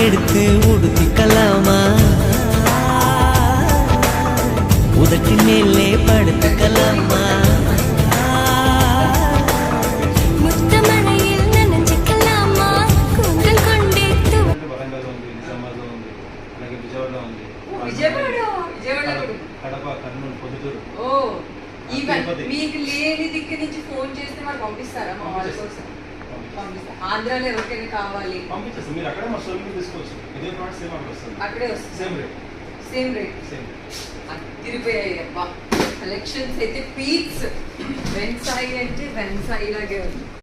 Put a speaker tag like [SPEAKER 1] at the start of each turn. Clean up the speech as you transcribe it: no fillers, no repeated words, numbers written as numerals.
[SPEAKER 1] எடுத்து உடுத்திக்கலாமா, உதட்டி மேலே படுத்துக்கலாமா,
[SPEAKER 2] முத்தமழையில் நனைஞ்சிக்கலாமா, கூந்தல் கொண்டே
[SPEAKER 3] మీకు లేని దిక్కు నుంచి ఫోన్ చేస్తే మరి పంపిస్తారా మా వాళ్ళ కోసం? ఆంధ్రాలో ఎవరికైనా కావాలి అక్కడే వస్తుంది. సేమ్ రేట్ తిరిగిపోయాయి అబ్బా. కలెక్షన్స్ అయితే పీక్స్. వెన్సాయి అంటే వెన్సాయి లాగే ఉంది.